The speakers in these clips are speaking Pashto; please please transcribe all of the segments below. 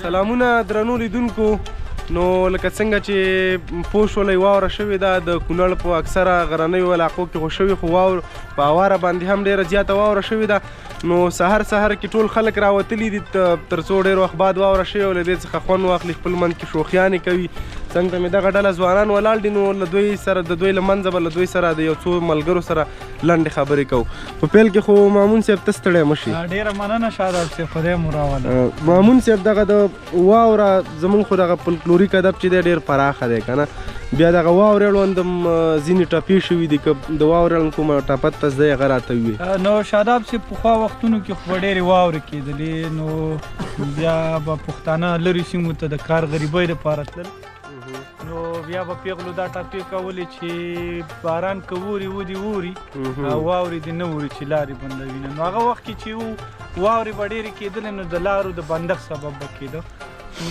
سلامونه درنو لیدونکو. نو لکه څنګه چې پوه شولئ واوره شوې ده د کونړ په اکثره غرنیو علاقو کې خو شوې، خو واور په اواره باندې هم ډېره زیاته واوره شوې ده. نو سحر کې ټول خلک راوتلي دي تر څو ډېر وخت بعد واوره شوې او له دې څخه خوند واخلي، خپل منځ کې شوخیانې کوي. څنګه ته مې دغه ډله ځوانان ولاړ دي، نو له دوی سره د دوی له منځه به له دوی سره د یو څو ملګرو سره لنډې خبرې کوو. په پیل کې خو مامون صاحب ته ستړی مه شي. ډېره مننه شاداب صاحب، خدای مو راوله. مامون صاحب دغه د واوره زمونږ خو دغه فولکلوریک ادب چې دی ډېر پراخه دی که نه، بیا دغه واورې اړوند ځینې ټپې شوي دي، که د واورې اړوند کومه ټپه ته زده یې هغه راته ووایي. نو شاداب صاحب پخوا وختونو کې خو به ډېرې واورې کېدلې، نو بیا به پښتانه لرې سیمو ته د کار غریبۍ دپاره تلل، نو بیا به پیغلو دا ټاپې کولې چې باران که ووري ودي ووري واورې دې نه ووري چې لارې بندوي. نو هغه وخت کې چې واورې به ډېرې کېدلې نو د لارو د بندښت سبب به کېده.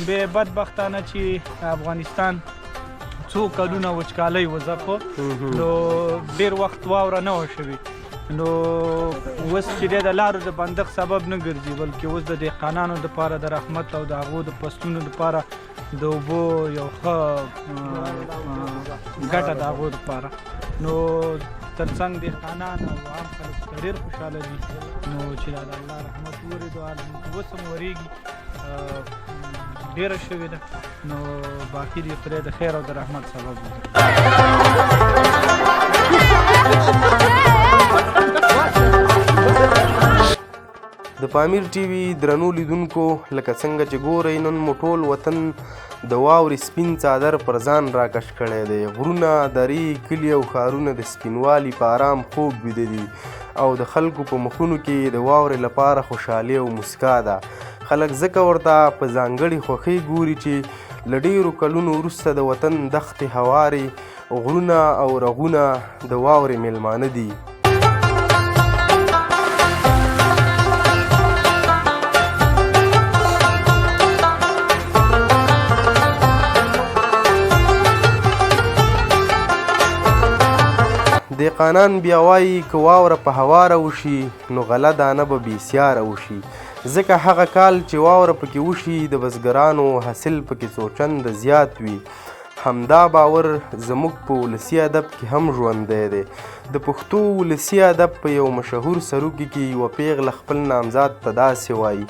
بیا بدبختانه چې افغانستان څو کلونه وچکالۍ وه ځپه، نو ډېر وخت واوره نه وه شوې، نو اوس چې دی د لارو د بندښت سبب نه ګرځي، بلکې اوس د دهقانانو دپاره د رحمت او د هغو د فصلونو دپاره د اوبو یو ښه ګټه د هغو دپاره. نو تر څنګ دهقانان او عام خلک ته ډېر خوشحاله دي، نو چې دا د الله رحمت وورېدو عالم اوس هم ورېږي ډېره شوې ده، نو باقي دې خدای د خیر او د رحمت سبب د پامیر ټي وي درنو لیدونکو، لکه څنګه چې ګورئ نن مو ټول وطن د واورې سپین څادر پر ځان راکش کړی دی. غرونه، درې، کلي او ښارونه د سپینوالي په آرام خوب ویده دي او د خلکو په مخونو کې د واورې لپاره خوشحالي او مسکا ده. خلک ځکه ورته په ځانګړې خوښۍ ګوري چې له ډېرو کلونو وروسته د وطن دښتې، هوارې، غرونه او رغونه د واورې میلمانه دي. دهقانان بیا وایي که واوره په هواره وشي نو غله دانه به بېسیاره وشي، ځکه هغه کال چې واوره پکې وشي د بزګرانو حاصل پکې څو چنده زیات وي. همدا باور زموږ په ولسي ادب کې هم ژوندی دی. د پښتو ولسي ادب په یو مشهور سروکي کې یوه پیغله خپل نامزاد ته داسې وایي: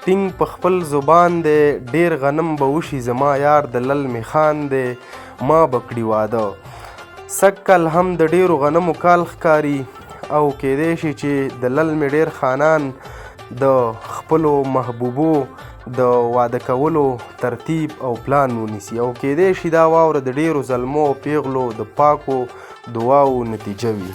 ټینګ په خپل زبان دی، ډېر غنم به وشي زما یار د لل میخان دی، ما به کړي واده. سږ کال هم د ډېرو غنمو کال ښکاري او کیدای شي چې د لل مې ډېر خانان د خپلو محبوبو د واده کولو ترتیب او پلان ونیسي، او کیدای شي دا واوره د ډېرو زلمو او پیغلو د پاکو دعاو نتیجه وي.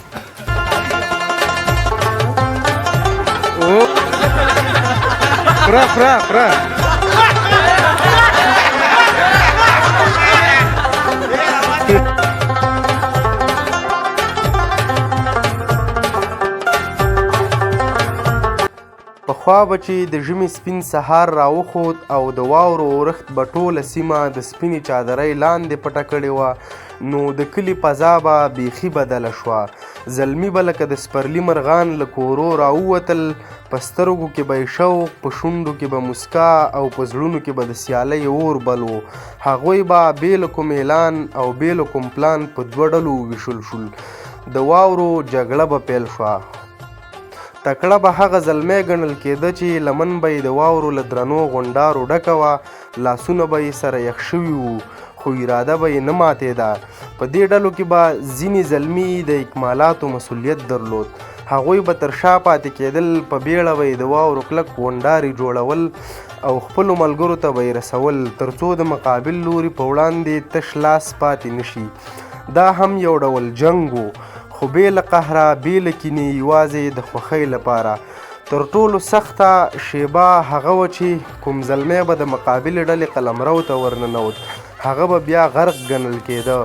پخوا به چې د ژمي سپین سهار راوخوت او د واورو اورښت به ټوله سیمه د سپینې چادرۍ لاندې پټه کړې وه، نو د کلي فضا به بیخي بدله شوه. زلمي به لکه د سپرلي مرغان له کورو راووتل، په سترګو کې به یې شوق، په شونډو کې به مسکا او په زړونو کې به د سیالۍ اور بل و. هغوی به بې له کوم اعلان او بې له کوم پلان په دوه ډلو وویشل شول. د واورو جګړه به پیل شوه. تکړه به هغه زلمی ګڼل کېده چې لمن به یې د واورو له درنو غونډارو ډکه وه، لاسونه به یې سره یخ شوي وو، خو اراده به یې نه ماتېده. په دې ډلو کې به ځینې زلمي د اکمالاتو مسؤلیت درلود. هغوی به تر شا پاتې کېدل، په بیړه به یې د واورو کلک غونډارې جوړول او خپلو ملګرو ته به یې رسول، تر څو د مقابل لوري په وړاندې تش لاس پاتې نه شي. دا هم یو ډول جنګ و، خو بې له قهره، بې له کینې، یوازې د خوښۍ لپاره. تر ټولو سخته شیبه هغه وه چې کوم زلمی به د مقابلې ډلې قلمرو ته ورننوت، هغه به بیا غرق ګڼل کېده.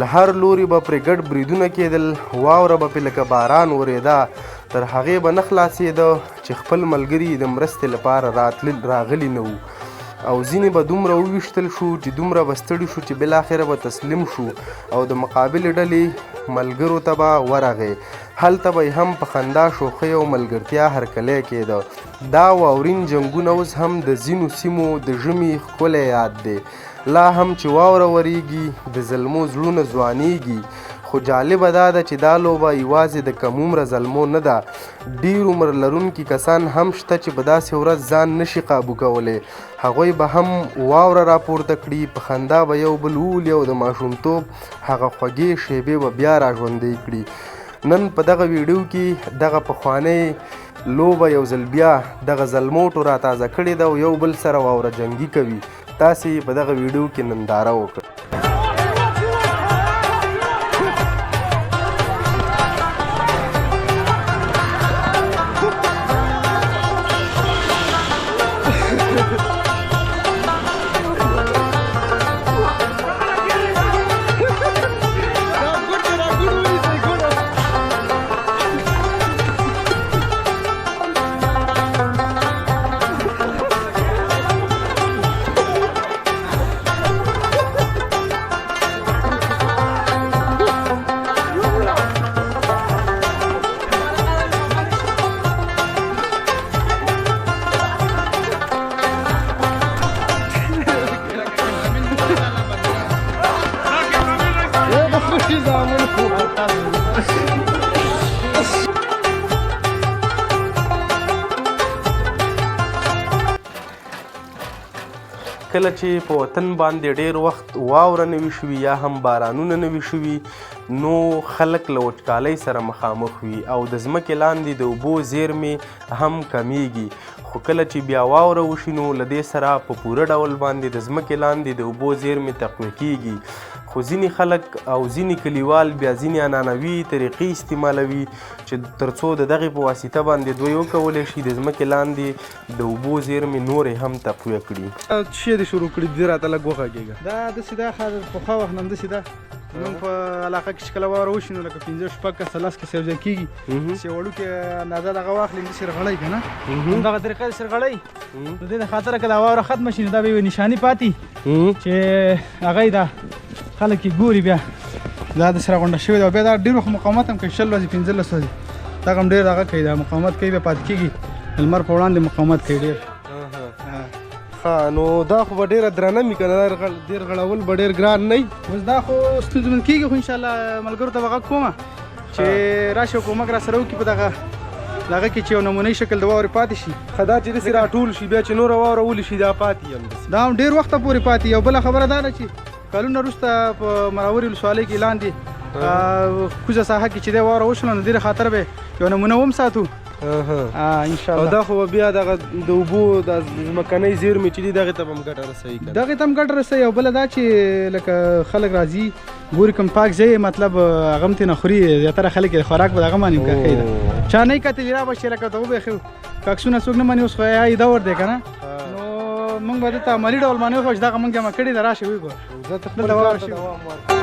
له هر لوري به پرې ګډ بریدونه کېدل، واوره به پرې لکه باران ورېده، تر هغې به نه خلاصېده چې خپل ملګري د مرستې لپاره راغلي نه وو. او ځینې به دومره وویشتل شو چې دومره به ستړي شو چې بالاخره به تسلیم شو او د مقابلې ډلې ملګرو ته به ورغې. هلته به یې هم په خندا شوخۍ او ملګرتیا هرکلی کېده. دا واورین جنګونه اوس هم د ځینو سیمو د ژمي ښکلی یاد دی. لا هم چې واوره ورېږي د زلمو زړونه ځوانېږي. خو جالبه دا ده چې دا لوبه یوازې د کم عمره زلمو نه ده. ډېر عمر لرونکي کسان هم شته چې په داسې ورځ ځان نشي قابو کولی. هغوی به هم واوره راپورته کړي، په خندا به یو بل وولي او د ماشومتوب هغه خوږې شیبې به بیا راژوندۍ کړي. نن په دغه ویډیو کې دغه پخوانۍ لوبه یو ځل بیا دغه زلموټو را تازه کړې ده او یو بل سره واوره جنګي کوي. تاسې په دغه ویډیو کې ننداره وکړئ. کله چې په وطن باندې ډیر وخت واوره نه وي شوي یا هم بارانونه نه وي شوي نو خلک له وچکالۍ سره مخامخ وي او د ځمکې لاندې د اوبو زیرمې هم کمیږي. خو کله چې بیا واوره وشي نو له دې سره په پوره ډول باندې د ځمکې لاندې د اوبو زیرمې تقویه کیږي. خو ځینې خلک او ځینې کلیوال بیا ځینې عنعنوي طریقې استعمالوي چې تر څو د دغې په واسطه باندې دوی وکولی شي د ځمکې لاندې د اوبو زیرمې نورې هم تقویه کړي. څه شی دې شروع کړي دې راته لږ وغږېږه. دا داسې ده پخوا وخت نه همداسې ده. زموږ په علاقه کې چې کله واوره وشي نو لکه 15 شپږ کسه 10 کسه یو ځای کېږي چې وړوکې اندازه دغه واخلي همداسې سرغړی که نه همدغه طریقه د سرغړی د دې د خاطره که دا واوره ختمه شي نو دا به یوه نشاني پاتې چې هغه یې دا خلک یې ګوري بیا دا د سره غونډه شوې ده او بیا دا ډېر وخت مقاومت هم کوي 20 ورځې 15 ورځې دغه هم ډېر هغه کوي دا مقاومت کوي بیا پاتې کېږي د لمر په وړاندې مقاومت کوي ډېر. نو دا خو به ډېره درنه وي که نه ډېر غړول به ډېر ګران نه وي. اوس دا خو ستونزمن کېږي خو انشاءالله ملګرو ته به غږ کومه چې راشي او کومک را سره وکړي په دغه کې چې یو نمونهي شکل د واورې پاتې شي. ښه دا چې داسې راټول شي بیا چې نوره واوره ولي شي دا پاتې همداسې دا هم ډېر وخته پورې پاتې. یو بله خبره دا ده چې کلونه وروسته په مراورې ولسوالۍ کې لاندې کوزه ساحه کې چې دی واوره وشوله نو دې خاطر به یو نمونه وساتو انشاءالله. او دا خو بیا دغه د اوبو د ځمکنۍ زیرمې چې دي دغې ته به هم ګټه رسوي که دغې ته هم ګټه رسوي. او بله دا چې لکه خلک راځي ګوري کوم پاک ځای مطلب هغه هم ترېنه خوري زیاتره خلک یې د خوراک په دغه باندې هم ښه ده چا نه یې کتلي را به چې لکه ته وبېښو کاکسونه څوک نه مني اوس خو یې دور دی که نه نو موږ به دلته عملي ډول باندې وښو چې دغه موږ جمع کړي ده راشي وګوره زه ته خپل کار ته دوام ورکړم.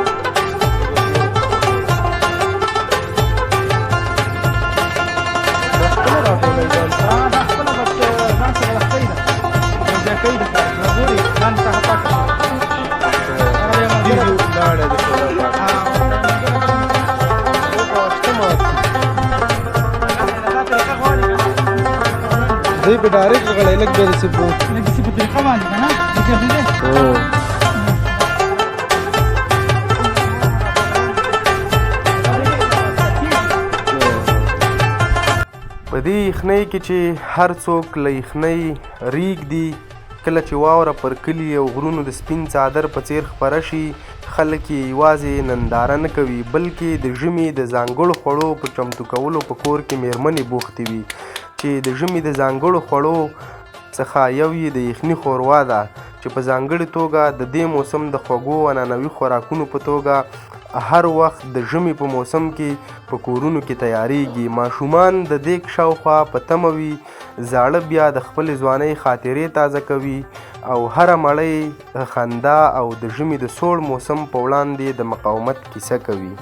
زه په ډایرکټ غړی لږ به داسې په طریقه باندې که نه په دې یخنۍ کې چې هر څوک له یخنۍ ریږدي کله چې واوره پر کلي او غرونو د سپین څادر په څیر خپره شي خلک یې یوازې ننداره نه کوي بلکې د ژمي د ځانګړو خوړو په چمتو کولو په کور کې میرمنې بوختې وي چې د ژمي د ځانګړو خوړو څخه یو یې د یخني ښوروا ده چې په ځانګړې توګه د دې موسم د خوږو عنعنوي خوراکونو په توګه هر وخت د ژمي په موسم کې په کورونو کې تیاریږي. ماشومان د دیګ شاوخوا په تمه وي زاړه بیا د خپلې ځوانۍ خاطرې تازه کوي او هره مړۍ خندا او د ژمي د سوړ موسم په وړاندې د مقاومت کیسه کوي.